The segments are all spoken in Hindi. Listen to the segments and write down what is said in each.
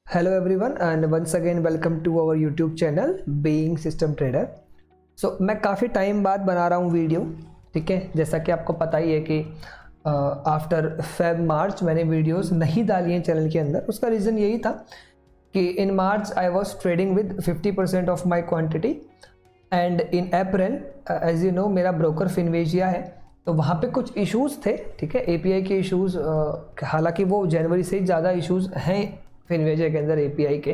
Hello everyone and once again welcome to our YouTube channel Being System Trader। मैं काफ़ी टाइम बाद बना रहा हूँ वीडियो, ठीक है। जैसा कि आपको पता ही है कि आफ्टर फेब मार्च मैंने वीडियोस नहीं डाली हैं चैनल के अंदर। उसका रीज़न यही था कि in March I was trading with 50% of my quantity and in April as you know मेरा ब्रोकर फिनवेजिया है, तो वहाँ पे कुछ इश्यूज़ थे, ठीक है। API के इश्यूज़, हालांकि वो जनवरी से ही ज़्यादा इश्यूज़ हैं फिनवेजिया के अंदर API के।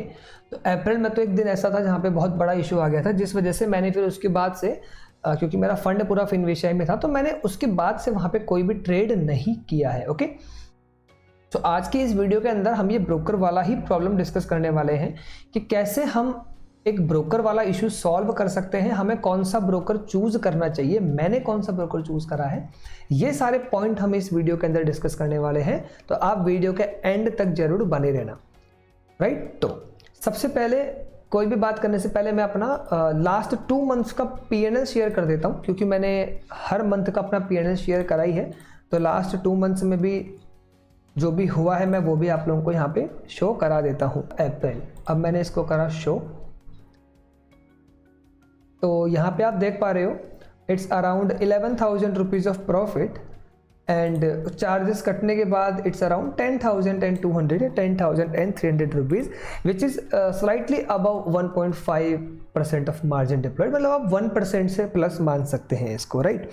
तो अप्रैल में तो एक दिन ऐसा था जहाँ पे बहुत बड़ा इशू आ गया था, जिस वजह से मैंने फिर उसके बाद से क्योंकि मेरा फंड पूरा फिनवेजिया में था, तो मैंने उसके बाद से वहाँ पे कोई भी ट्रेड नहीं किया है। ओके, तो आज की इस वीडियो के अंदर हम ये ब्रोकर वाला ही प्रॉब्लम डिस्कस करने वाले हैं कि कैसे हम एक ब्रोकर वाला इशू सॉल्व कर सकते हैं, हमें कौन सा ब्रोकर चूज करना चाहिए, मैंने कौन सा ब्रोकर चूज करा है। ये सारे पॉइंट हम इस वीडियो के अंदर डिस्कस करने वाले हैं, तो आप वीडियो के एंड तक जरूर बने रहना, राइट। तो सबसे पहले कोई भी बात करने से पहले मैं अपना लास्ट 2 मंथ्स का P&L शेयर कर देता हूँ, क्योंकि मैंने हर मंथ का अपना P&L शेयर करा ही है। तो लास्ट 2 मंथ्स में भी जो भी हुआ है मैं वो भी आप लोगों को यहाँ पे शो करा देता हूँ। अप्रैल, अब मैंने इसको करा शो, तो यहाँ पे आप देख पा रहे हो it's around 11,000 rupees of profit and charges कटने के बाद इट्स अराउंड 10,200 या 10,300 rupees, which is slightly above 1.5% of margin deployed, मतलब आप 1% से प्लस मान सकते हैं इसको, right.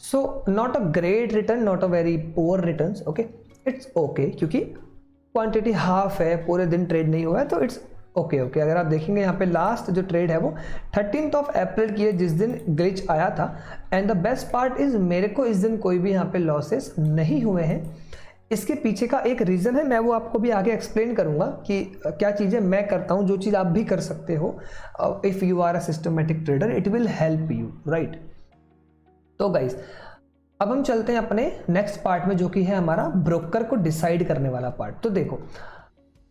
So not a great return, not a very poor return, okay, it's okay, क्योंकि क्वांटिटी हाफ है, पूरे दिन ट्रेड नहीं हुआ है, तो इट्स ओके। अगर आप देखेंगे यहाँ पे लास्ट जो ट्रेड है वो 13 अप्रैल की है, जिस दिन ग्लिच आया था। And the best part is मेरे को इस दिन कोई भी यहाँ पे लॉसेस नहीं हुए हैं। इसके पीछे का एक रीज़न है, मैं वो आपको भी आगे एक्सप्लेन करूँगा कि क्या चीज़ें मैं करता हूँ, जो चीज़ आप भी कर सकते हो। If you are a systematic trader it will help you, right. तो गाइज अब हम चलते हैं अपने नेक्स्ट पार्ट में, जो कि है हमारा ब्रोकर को डिसाइड करने वाला पार्ट। तो देखो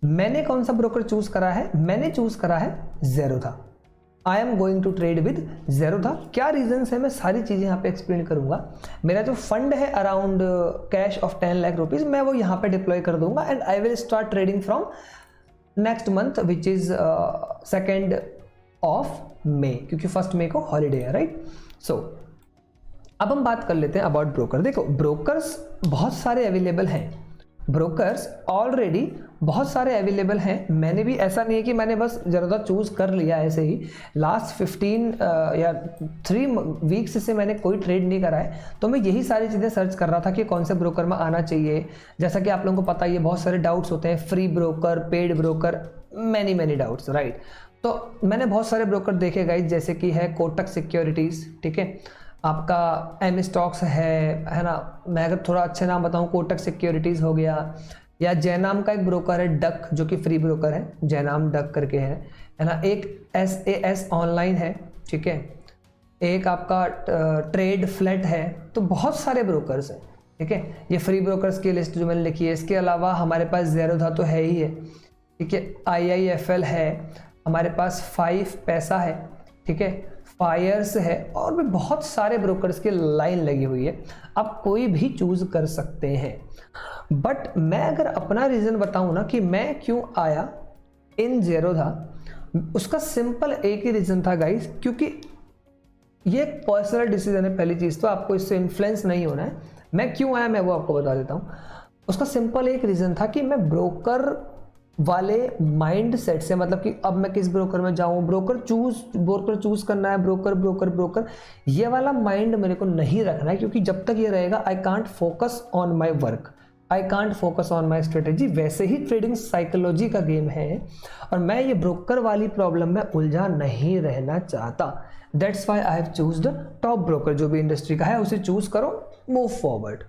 मैंने कौन सा ब्रोकर चूज करा है, मैंने चूज करा है Zerodha. I am going to trade with Zerodha. क्या रीजंस है मैं सारी चीजें यहाँ पे एक्सप्लेन करूंगा। मेरा जो फंड है around cash of 10 lakh rupees, मैं वो यहाँ पे डिप्लॉय कर दूंगा and I will start trading from next month which is 2 मई, क्योंकि 1 मई को हॉलीडे है, राइट। सो अब हम बात कर लेते हैं अबाउट ब्रोकर। देखो ब्रोकर्स बहुत सारे अवेलेबल हैं, ब्रोकर्स ऑलरेडी बहुत सारे अवेलेबल हैं। मैंने भी, ऐसा नहीं है कि मैंने बस ज़्यादा चूज़ कर लिया ऐसे ही। लास्ट 15 या 3 वीक्स से मैंने कोई ट्रेड नहीं करा है, तो मैं यही सारी चीज़ें सर्च कर रहा था कि कौन से ब्रोकर में आना चाहिए। जैसा कि आप लोगों को पता ही है, बहुत सारे डाउट्स होते हैं, free broker, paid broker, many doubts, right. तो मैंने बहुत सारे ब्रोकर देखे गाइस, जैसे कि है कोटक सिक्योरिटीज़, ठीक है, आपका एम स्टॉक्स है ना। मैं अगर थोड़ा अच्छे नाम बताऊं, कोटक सिक्योरिटीज़ हो गया, या जयनाम का एक ब्रोकर है डक, जो कि फ्री ब्रोकर है, जयनाम डक करके है ना। एक SAS ऑनलाइन है, ठीक है, एक आपका ट्रेड फ्लैट है। तो बहुत सारे ब्रोकर्स हैं, ठीक है। ये फ्री ब्रोकर्स की लिस्ट जो मैंने लिखी है। इसके अलावा हमारे पास ज़ेरोधा तो है ही है, ठीक है, IIFL है, हमारे पास 5 पैसा है, ठीक है, फायर्स है, और भी बहुत सारे ब्रोकर्स की लाइन लगी हुई है। आप कोई भी चूज कर सकते हैं। बट मैं अगर अपना रीजन बताऊं ना कि मैं क्यों आया इन ज़ेरोधा, उसका सिंपल एक ही रीजन था गाइस, क्योंकि ये एक पर्सनल डिसीजन है। पहली चीज तो आपको इससे इन्फ्लुएंस नहीं होना है। मैं क्यों आया मैं वो आपको बता देता हूं। उसका सिंपल एक रीजन था कि मैं ब्रोकर वाले माइंड सेट से, मतलब कि अब मैं किस ब्रोकर में जाऊं, ब्रोकर चूज करना है, ब्रोकर, ये वाला माइंड मेरे को नहीं रखना है, क्योंकि जब तक ये रहेगा I can't focus on my work, I can't focus on my strategy. वैसे ही ट्रेडिंग साइकोलॉजी का गेम है, और मैं ये ब्रोकर वाली प्रॉब्लम में उलझा नहीं रहना चाहता। That's why I have choose the top broker, जो भी इंडस्ट्री का है उसे चूज करो, मूव फॉरवर्ड,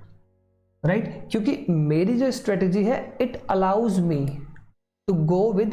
राइट। क्योंकि मेरी जो स्ट्रेटेजी है it allows me to go with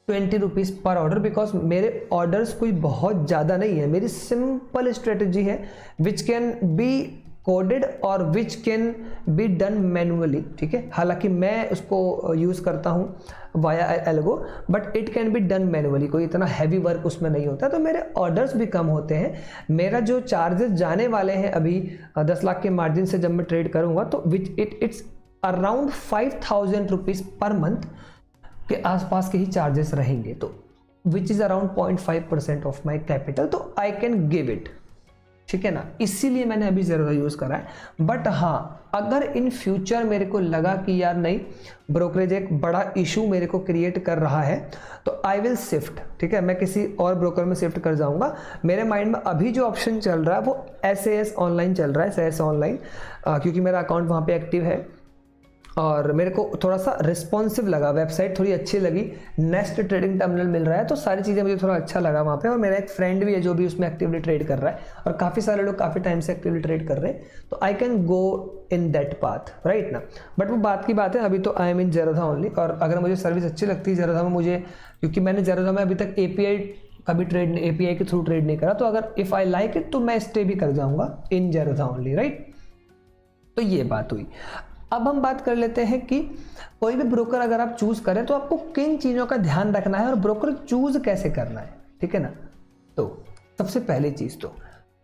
20 rupees पर ऑर्डर, बिकॉज मेरे ऑर्डर्स कोई बहुत ज़्यादा नहीं है। मेरी सिंपल स्ट्रेटेजी है विच कैन बी कोडेड और विच कैन बी डन मैनुअली, ठीक है। हालांकि मैं उसको यूज़ करता हूँ via algo, but it can be done manually, कोई इतना हैवी वर्क उसमें नहीं होता, तो मेरे ऑर्डर्स भी कम होते हैं। मेरा जो चार्जेस जाने वाले हैं अभी 10 लाख के मार्जिन से जब मैं ट्रेड करूँगा, तो which it's around 5,000 rupees per month, के आसपास के ही चार्जेस रहेंगे, तो which is around 0.5% of my capital, तो आई कैन गिव इट, ठीक है ना, इसीलिए मैंने अभी ज़ेरोधा यूज़ करा है। बट हाँ, अगर इन फ्यूचर मेरे को लगा कि यार नहीं, ब्रोकरेज एक बड़ा इशू मेरे को क्रिएट कर रहा है, तो आई विल शिफ्ट, ठीक है, मैं किसी और ब्रोकर में शिफ्ट कर जाऊंगा। मेरे माइंड में अभी जो ऑप्शन चल रहा है वो SAS ऑनलाइन चल रहा है, SAS ऑनलाइन, क्योंकि मेरा अकाउंट वहाँ पे एक्टिव है और मेरे को थोड़ा सा रिस्पॉन्सिव लगा, वेबसाइट थोड़ी अच्छी लगी, नेस्ट ट्रेडिंग टर्मिनल मिल रहा है, तो सारी चीज़ें मुझे थोड़ा अच्छा लगा वहाँ पे। और मेरा एक फ्रेंड भी है जो भी उसमें एक्टिवली ट्रेड कर रहा है, और काफ़ी सारे लोग काफ़ी टाइम से एक्टिवली ट्रेड कर रहे हैं, तो I can go in that path, right ना। बट वो बात की बात है, अभी तो आई एम इन ज़ेरोधा ओनली, और अगर मुझे सर्विस अच्छी लगती है ज़ेरोधा में मुझे, क्योंकि मैंने ज़ेरोधा में अभी तक API कभी ट्रेड, API के थ्रू ट्रेड नहीं करा, तो अगर इफ़ आई लाइक इट तो मैं स्टे भी कर जाऊँगा इन ज़ेरोधा ओनली, राइट। तो ये बात हुई। अब हम बात कर लेते हैं कि कोई भी ब्रोकर अगर आप चूज करें तो आपको किन चीज़ों का ध्यान रखना है और ब्रोकर चूज कैसे करना है, ठीक है ना। तो सबसे पहली चीज़ तो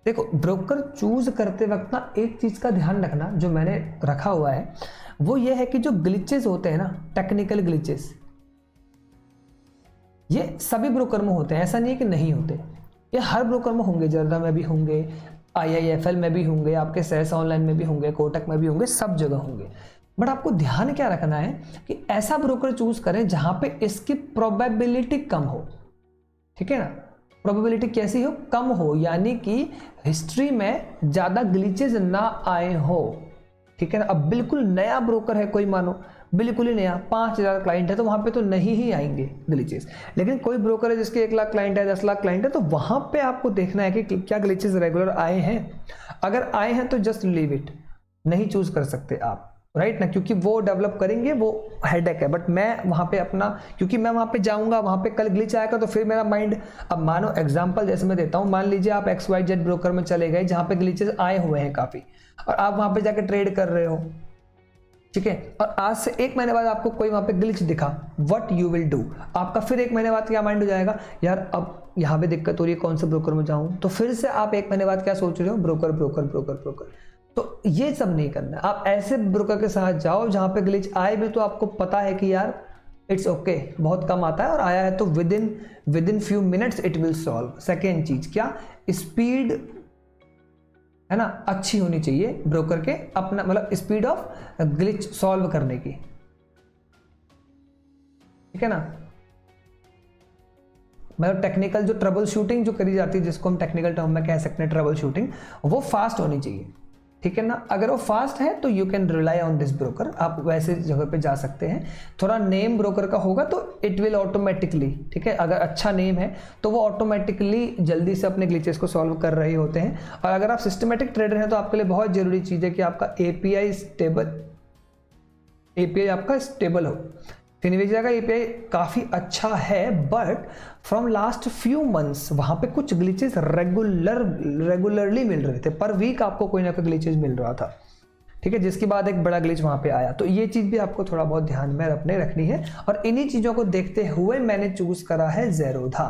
देखो, ब्रोकर चूज करते वक्त ना एक चीज़ का ध्यान रखना जो मैंने रखा हुआ है, वो ये है कि जो ग्लिचेस होते हैं ना, टेक्निकल ग्लिचेस, ये सभी ब्रोकर में होते हैं, ऐसा नहीं है कि नहीं होते, ये हर ब्रोकर में होंगे, ज़ेरोधा में भी होंगे, IIFL में भी होंगे, आपके SAS ऑनलाइन में भी होंगे, कोटक में भी होंगे, सब जगह होंगे। बट आपको ध्यान क्या रखना है कि ऐसा ब्रोकर चूज करें जहां पे इसकी प्रोबेबिलिटी कम हो, ठीक है ना। प्रोबेबिलिटी कैसी हो, कम हो, यानी कि हिस्ट्री में ज्यादा ग्लिचेस ना आए हो, ठीक है ना। अब बिल्कुल नया ब्रोकर है कोई, मानो बिल्कुल ही नया, 5000 क्लाइंट है, तो वहां पे तो नहीं ही आएंगे ग्लिचेस। लेकिन कोई ब्रोकर है जिसके 1 लाख क्लाइंट है, 10 लाख क्लाइंट है, तो वहां पे आपको देखना है कि क्या ग्लिचेस रेगुलर आए हैं। अगर आए हैं तो जस्ट लीव इट, नहीं चूज कर सकते आप, राइट ना, क्योंकि वो डेवलप करेंगे, वो हेडेक है। बट मैं वहां पे अपना, क्योंकि मैं वहां पे जाऊंगा, वहां पे कल ग्लिच आएगा तो फिर मेरा माइंड, अब मानो एग्जांपल जैसे मैं देता हूं, मान लीजिए आप XYZ ब्रोकर में चले गए जहां पे ग्लिचेस आए हुए हैं काफी, और आप वहां पे जाके ट्रेड कर रहे हो, ठीक है, और आज से 1 महीने बाद आपको कोई वहां पे ग्लिच दिखा, व्हाट यू विल डू, आपका फिर 1 महीने बाद क्या माइंड हो जाएगा, यार अब यहाँ पे दिक्कत हो रही है, कौन से ब्रोकर में जाऊं, तो फिर से आप 1 महीने बाद क्या सोच रहे हो, ब्रोकर ब्रोकर ब्रोकर ब्रोकर। तो ये सब नहीं करना, आप ऐसे ब्रोकर के साथ जाओ जहां पे ग्लिच आए भी तो आपको पता है कि यार इट्स ओके, बहुत कम आता है, और आया है तो with in few minutes it will solve. Second चीज क्या, स्पीड है ना, अच्छी होनी चाहिए ब्रोकर के, अपना मतलब स्पीड ऑफ ग्लिच सॉल्व करने की, ठीक है ना। मतलब टेक्निकल जो ट्रबल शूटिंग जो करी जाती है, जिसको हम टेक्निकल टर्म में कह सकते हैं ट्रबल शूटिंग, वो फास्ट होनी चाहिए, ठीक है ना। अगर वो फास्ट है तो you can rely on this broker, आप वैसे जगह पे जा सकते हैं। थोड़ा नेम ब्रोकर का होगा तो इट विल ऑटोमेटिकली, ठीक है, अगर अच्छा नेम है तो वो ऑटोमेटिकली जल्दी से अपने ग्लिचेस को सॉल्व कर रहे होते हैं। और अगर आप सिस्टमेटिक ट्रेडर हैं तो आपके लिए बहुत जरूरी चीज़ है कि आपका API आपका स्टेबल हो। फिनविजिया का API काफ़ी अच्छा है, but from last few months वहाँ पे कुछ ग्लिचेस रेगुलरली मिल रहे थे, पर वीक आपको कोई ना कोई ग्लिचेस मिल रहा था, ठीक है, जिसके बाद एक बड़ा ग्लिच वहाँ पे आया। तो ये चीज़ भी आपको थोड़ा बहुत ध्यान में रखनी है, और इन्हीं चीज़ों को देखते हुए मैंने चूज करा है ज़ेरोधा,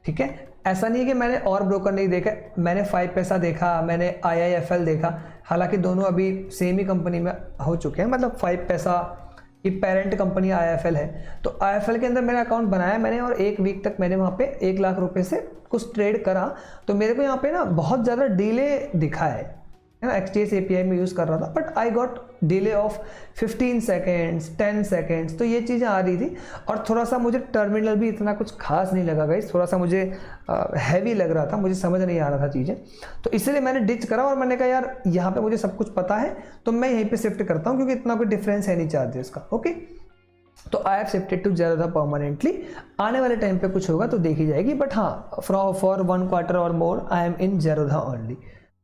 ठीक है। ऐसा नहीं है कि मैंने और ब्रोकर नहीं देखा, मैंने 5 पैसा देखा, मैंने IIFL देखा, हालांकि दोनों अभी सेम ही कंपनी में हो चुके हैं, मतलब 5 पैसा की पेरेंट कंपनी IIFL है, तो IIFL के अंदर मेरा अकाउंट बनाया मैंने, और 1 वीक तक मैंने वहाँ पे 1 लाख रुपए से कुछ ट्रेड करा। तो मेरे को यहाँ पे ना बहुत ज़्यादा डिले दिखा है ना, XTS API में यूज़ कर रहा था, but I got delay of 15 seconds 10 seconds, तो ये चीज़ें आ रही थी। और थोड़ा सा मुझे टर्मिनल भी इतना कुछ खास नहीं लगा गाइस, थोड़ा सा मुझे हैवी लग रहा था, मुझे समझ नहीं आ रहा था चीज़ें, तो इसलिए मैंने डिच करा और मैंने कहा यार यहाँ पे मुझे सब कुछ पता है तो मैं यहीं पे शिफ्ट करता हूँ, क्योंकि इतना कोई डिफरेंस है नहीं चार्जेस का, ओके। तो I have shifted to Zerodha permanently. आने वाले टाइम पे कुछ होगा तो देखी जाएगी, बट हाँ फॉर 1 क्वार्टर और more I am in Zerodha only,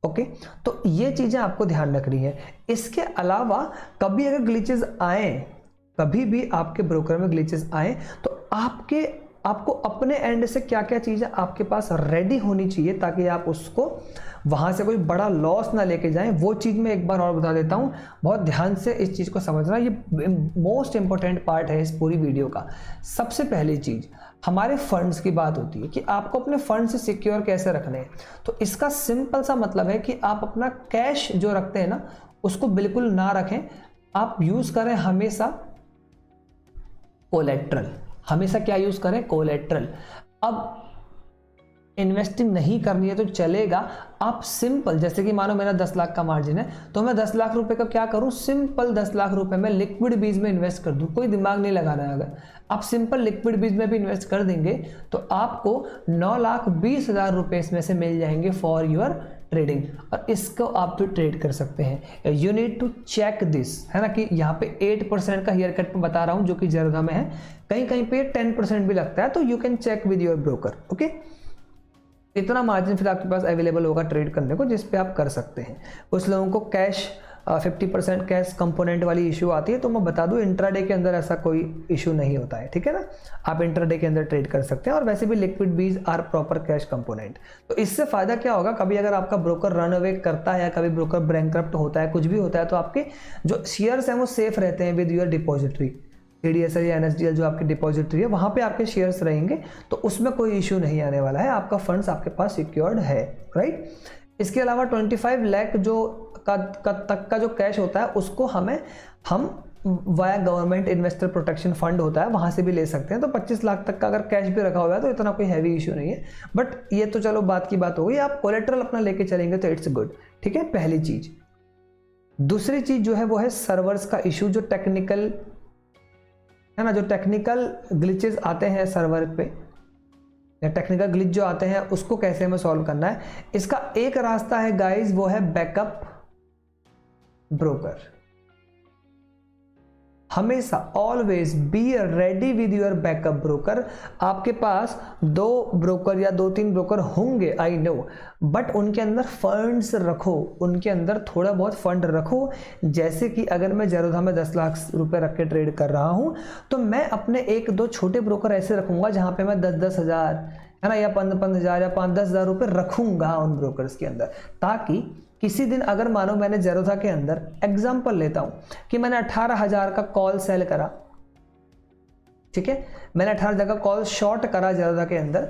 okay. तो ये चीजें आपको ध्यान रखनी है। इसके अलावा कभी अगर ग्लिचेस आए, कभी भी आपके ब्रोकर में ग्लिचेस आए, तो आपको अपने एंड से क्या क्या चीजें आपके पास रेडी होनी चाहिए, ताकि आप उसको वहां से कोई बड़ा लॉस ना लेके जाएं। वो चीज मैं एक बार और बता देता हूं, बहुत ध्यान से इस चीज को समझना, ये मोस्ट इंपॉर्टेंट पार्ट है इस पूरी वीडियो का। सबसे पहली चीज, हमारे फंड्स की बात होती है कि आपको अपने फंड से सिक्योर कैसे रखने हैं। तो इसका सिंपल सा मतलब है कि आप अपना कैश जो रखते हैं ना, उसको बिल्कुल ना रखें, आप यूज करें हमेशा कोलेट्रल। हमेशा क्या यूज करें? कोलेट्रल। अब इन्वेस्टिंग नहीं करनी है तो चलेगा, आप सिंपल, जैसे कि मानो मेरा 10 लाख का मार्जिन है तो मैं 10 लाख रुपए का क्या करूं? सिंपल 10 लाख रुपए में लिक्विड बीज में इन्वेस्ट कर दूं। कोई दिमाग नहीं लगाना है। अगर आप सिंपल लिक्विड बीज में भी इन्वेस्ट कर देंगे तो आपको 9,20,000 रुपए इसमें से मिल जाएंगे फॉर योर ट्रेडिंग, और इसको आप तो ट्रेड कर सकते हैं। You need to check this, है ना, कि यहाँ पे 8% का हेयर कट में बता रहा हूँ जो कि ज़रूरत में है, कहीं कहीं पे 10% भी लगता है, तो you can check with your broker. Okay, इतना मार्जिन फिर आपके पास अवेलेबल होगा ट्रेड करने को, जिस पे आप कर सकते हैं। कुछ लोगों को कैश 50% कैश कंपोनेंट वाली इशू आती है, तो मैं बता दूं इंट्राडे के अंदर ऐसा कोई इशू नहीं होता है, ठीक है ना। आप इंट्राडे के अंदर ट्रेड कर सकते हैं, और वैसे भी liquid bees are proper cash component. तो इससे फायदा क्या होगा? कभी अगर आपका ब्रोकर रन अवे करता है, कभी ब्रोकर बैंकरप्ट होता है, कुछ भी होता है, तो आपके जो शेयर्स हैं वो सेफ रहते हैं विद योर डिपॉजिटरी। ADSL या NSDL जो आपकी डिपॉजिटरी है, वहाँ पे आपके शेयर्स रहेंगे, तो उसमें कोई इशू नहीं आने वाला है, आपका फंड्स आपके पास सिक्योर्ड है, राइट। इसके अलावा 25 लाख जो तक का जो कैश होता है उसको हम via government investor protection fund होता है, वहाँ से भी ले सकते हैं। तो 25 लाख तक का अगर कैश भी रखा हुआ है तो इतना कोई हैवी इशू नहीं है। बट ये तो चलो बात की बात हो गई, आप कोलेट्रल अपना लेके चलेंगे तो इट्स गुड, ठीक है, पहली चीज। दूसरी चीज जो है वो है सर्वर्स का इशू, जो टेक्निकल है ना, जो टेक्निकल ग्लिचेस आते हैं सर्वर पे, या टेक्निकल ग्लिच जो आते हैं उसको कैसे हमें सॉल्व करना है। इसका एक रास्ता है गाइस, वो है बैकअप ब्रोकर। हमेशा always be ready with your backup broker. आपके पास 2 ब्रोकर या 2-3 ब्रोकर होंगे, आई नो, बट उनके अंदर फंड्स रखो, उनके अंदर थोड़ा बहुत फंड रखो। जैसे कि अगर मैं ज़रूरत में 10 लाख रुपए रख के ट्रेड कर रहा हूं, तो मैं अपने 1-2 छोटे ब्रोकर ऐसे रखूंगा जहां पे मैं 10-10 हज़ार, है ना, या 5-5 हज़ार या 5-10 हज़ार रुपये रखूंगा उन ब्रोकर्स के अंदर, ताकि किसी दिन अगर मानो मैंने ज़रूरत के अंदर, एग्जाम्पल लेता हूं कि मैंने 18,000 का कॉल सेल करा, ठीक है, मैंने 18,000 का कॉल शॉर्ट करा ज़रूरत के अंदर,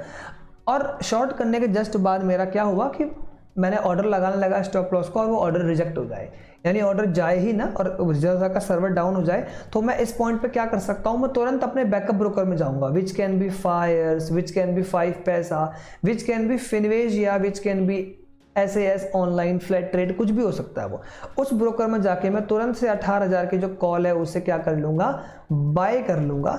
और शॉर्ट करने के जस्ट बाद मेरा क्या हुआ कि मैंने ऑर्डर लगाने लगा स्टॉप लॉस को, और वो ऑर्डर रिजेक्ट हो जाए, यानी ऑर्डर जाए ही ना, और ज़रूरत का सर्वर डाउन हो जाए, तो मैं इस पॉइंट पे क्या कर सकता हूं? मैं तुरंत अपने बैकअप ब्रोकर में जाऊंगा, which can be Fyers, which can be 5 paisa, which can be फिनवेज, या which can be SAS online flat trade, कुछ भी हो सकता है वो। उस ब्रोकर में जाके मैं तुरंत से 18,000 की जो कॉल है उसे क्या कर लूँगा? बाय कर लूँगा,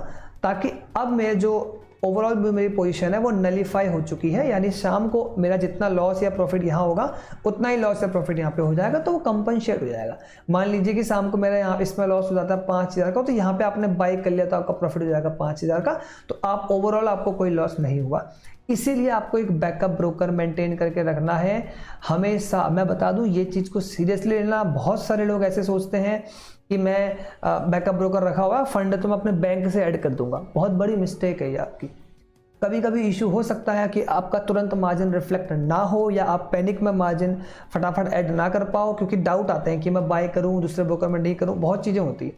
ताकि अब मैं जो ओवरऑल मेरी पोजीशन है वो नलीफाई हो चुकी है, यानी शाम को मेरा जितना लॉस या प्रॉफिट यहाँ होगा उतना ही लॉस या प्रॉफिट यहाँ पे हो जाएगा, तो वो कंपनसेट हो जाएगा। मान लीजिए कि शाम को मेरा यहाँ इसमें लॉस हो जाता है 5,000 का, तो यहाँ पे आपने बाय कर लिया तो आपका प्रॉफिट हो जाएगा 5,000 का, तो आप ओवरऑल आपको कोई लॉस नहीं हुआ। इसीलिए आपको एक बैकअप ब्रोकर मेंटेन करके रखना है हमेशा। मैं बता दूं ये चीज़ को सीरियसली लेना। बहुत सारे लोग ऐसे सोचते हैं कि मैं बैकअप ब्रोकर रखा हुआ फंड तो मैं अपने बैंक से ऐड कर दूंगा, बहुत बड़ी मिस्टेक है ये आपकी। कभी कभी इशू हो सकता है कि आपका तुरंत मार्जिन रिफ्लेक्ट ना हो, या आप पैनिक में मार्जिन फटाफट ऐड ना कर पाओ, क्योंकि डाउट आते हैं कि मैं बाय करूं दूसरे ब्रोकर में नहीं करूं, बहुत चीज़ें होती है।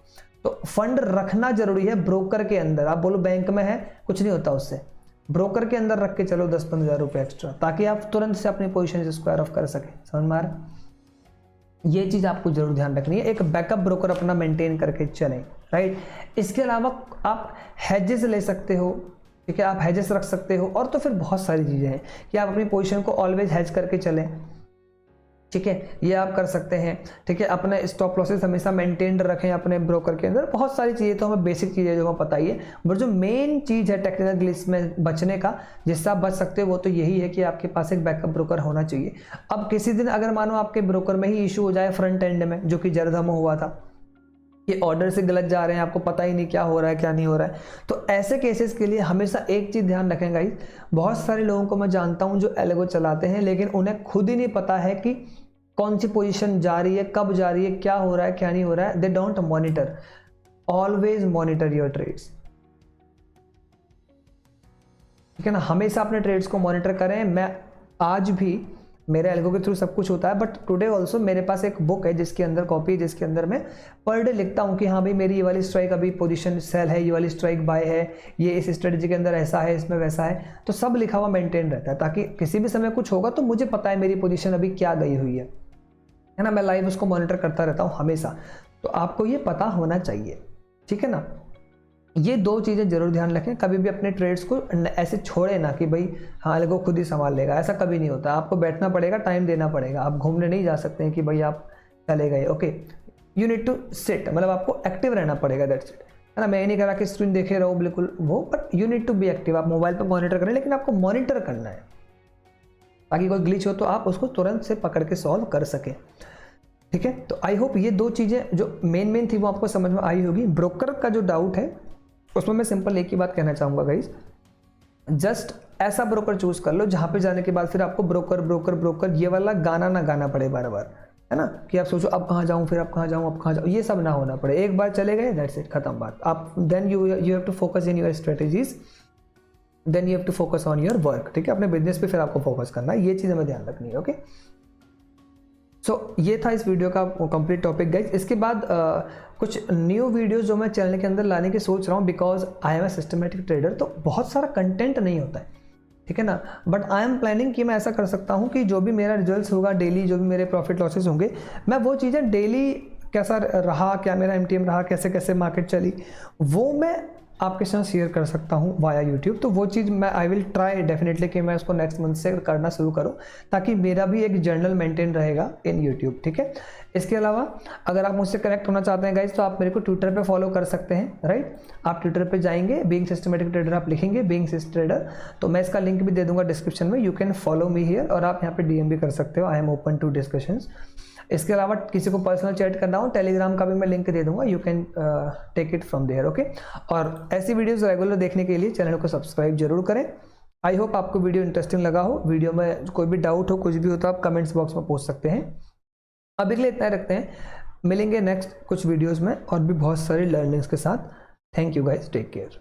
तो फंड रखना जरूरी है ब्रोकर के अंदर। आप बोलो बैंक में है, कुछ नहीं होता उससे, ब्रोकर के अंदर रख के चलो 10-15 हज़ार रुपये एक्स्ट्रा, ताकि आप तुरंत से अपनी पोजीशन से स्क्वायर ऑफ कर सकें। समझ में आ रहा है? ये चीज़ आपको जरूर ध्यान रखनी है, एक बैकअप ब्रोकर अपना मेंटेन करके चलें, राइट। इसके अलावा आप हैजेस ले सकते हो, ठीक है, आप हैजेस रख सकते हो, और तो फिर बहुत सारी चीज़ें हैं कि आप अपनी पोजीशन को ऑलवेज हैज करके चलें, ठीक है, ये आप कर सकते हैं, ठीक है। अपने स्टॉप लॉसेस हमेशा मेंटेन्ड रखें अपने ब्रोकर के अंदर। बहुत सारी चीज़ें तो हमें बेसिक चीज़ें जो हमें पता ही है, बट जो मेन चीज़ है टेक्निकल ग्लिच में बचने का, जिससे आप बच सकते हो, वो तो यही है कि आपके पास एक बैकअप ब्रोकर होना चाहिए। अब किसी दिन अगर मानो आपके ब्रोकर में ही इशू हो जाए फ्रंट एंड में, जो कि जरदा में हुआ था, ये ऑर्डर से गलत जा रहे हैं, आपको पता ही नहीं क्या हो रहा है क्या नहीं हो रहा है, तो ऐसे केसेस के लिए हमेशा एक चीज़ ध्यान रखें गाइस। बहुत सारे लोगों को मैं जानता हूं जो एल्गो चलाते हैं, लेकिन उन्हें खुद ही नहीं पता है कि कौन सी पोजीशन जा रही है, कब जा रही है, क्या हो रहा है क्या नहीं हो रहा है। They don't monitor. Always monitor your trades, ठीक है ना। हमेशा अपने ट्रेड्स को मॉनिटर करें। मैं आज भी मेरे एल्गो के थ्रू सब कुछ होता है, बट टुडे ऑल्सो मेरे पास एक बुक है जिसके अंदर कॉपी है, जिसके अंदर मैं पर डे लिखता हूँ कि हाँ भाई मेरी ये वाली स्ट्राइक अभी पोजीशन सेल है, ये वाली स्ट्राइक बाय है, ये इस स्ट्रेटजी के अंदर ऐसा है, इसमें वैसा है, तो सब लिखा हुआ मेंटेन रहता है, ताकि किसी भी समय कुछ होगा तो मुझे पता है मेरी पोजीशन अभी क्या गई हुई है ना। मैं लाइव उसको मॉनिटर करता रहता हूँ हमेशा, तो आपको ये पता होना चाहिए, ठीक है ना। ये दो चीज़ें जरूर ध्यान रखें, कभी भी अपने ट्रेड्स को ऐसे छोड़े ना कि भाई हाँ लोगों खुद ही संभाल लेगा, ऐसा कभी नहीं होता। आपको बैठना पड़ेगा, टाइम देना पड़ेगा, आप घूमने नहीं जा सकते हैं कि भाई आप चले गए। Okay, you need to sit, मतलब आपको एक्टिव रहना पड़ेगा, दैट्स इट, है ना। मैं ये नहीं कह रहा कि स्क्रीन देखे रहो बिल्कुल वो, but you need to be active. आप मोबाइल पर मॉनिटर करें, लेकिन आपको मॉनिटर करना है ताकि कोई ग्लिच हो तो आप उसको तुरंत से पकड़ के सॉल्व कर सकें, ठीक है। तो आई होप ये दो चीज़ें जो मेन थी वो आपको समझ में आई होगी। ब्रोकर का जो डाउट है उसमें मैं सिंपल एक ही बात कहना चाहूँगा गाइज, जस्ट ऐसा ब्रोकर चूज कर लो जहाँ पे जाने के बाद फिर आपको ब्रोकर ब्रोकर ब्रोकर ये वाला गाना ना गाना पड़े बार बार, है ना, कि आप सोचो अब कहाँ जाऊँ, फिर अब कहाँ जाऊँ, अब कहाँ जाऊँ, ये सब ना होना पड़े। एक बार चले गए, दैट्स इट, खत्म बात। आप then you have to focus in your strategies, then you have to focus on your work, ठीक है। अपने बिजनेस पे फिर आपको फोकस करना है, ये चीज़ हमें ध्यान रखनी है। ओके, सो ये था इस वीडियो का कंप्लीट टॉपिक गाइज। इसके बाद कुछ न्यू वीडियोस जो मैं चैनल के अंदर लाने की सोच रहा हूँ, because I am a systematic trader, तो बहुत सारा कंटेंट नहीं होता है, ठीक है ना। बट आई एम प्लानिंग कि मैं ऐसा कर सकता हूँ कि जो भी मेरा रिजल्ट्स होगा डेली, जो भी मेरे प्रॉफिट लॉसेस होंगे, मैं वो चीज़ें डेली कैसा रहा, क्या मेरा MTM रहा, कैसे कैसे मार्केट चली, वो मैं आपके साथ शेयर कर सकता हूँ वाया यूट्यूब। तो वो चीज़ मैं आई विल ट्राई डेफिनेटली कि मैं उसको नेक्स्ट मंथ से करना शुरू करूँ, ताकि मेरा भी एक जर्नल मेंटेन रहेगा इन यूट्यूब, ठीक है। इसके अलावा अगर आप मुझसे कनेक्ट होना चाहते हैं गाइज, तो आप मेरे को ट्विटर पे फॉलो कर सकते हैं, राइट। आप ट्विटर पे जाएंगे, बीइंग सिस्टमेटिक ट्रेडर आप लिखेंगे, बीइंग सिस्ट ट्रेडर, तो मैं इसका लिंक भी दे दूंगा डिस्क्रिप्शन में, you can follow me here, और आप यहाँ पे DM भी कर सकते हो, I am open to discussions. इसके अलावा किसी को पर्सनल चैट करना हो, टेलीग्राम का भी मैं लिंक दे दूंगा, you can take it from there, okay. और ऐसी वीडियोस रेगुलर देखने के लिए चैनल को सब्सक्राइब जरूर करें। आई होप आपको वीडियो इंटरेस्टिंग लगा हो। वीडियो में कोई भी डाउट हो, कुछ भी हो, तो आप कमेंट्स बॉक्स में पूछ सकते हैं। अभी के लिए इतना रखते हैं, मिलेंगे नेक्स्ट कुछ वीडियोज़ में और भी बहुत सारी लर्निंग्स के साथ। Thank you guys, take care.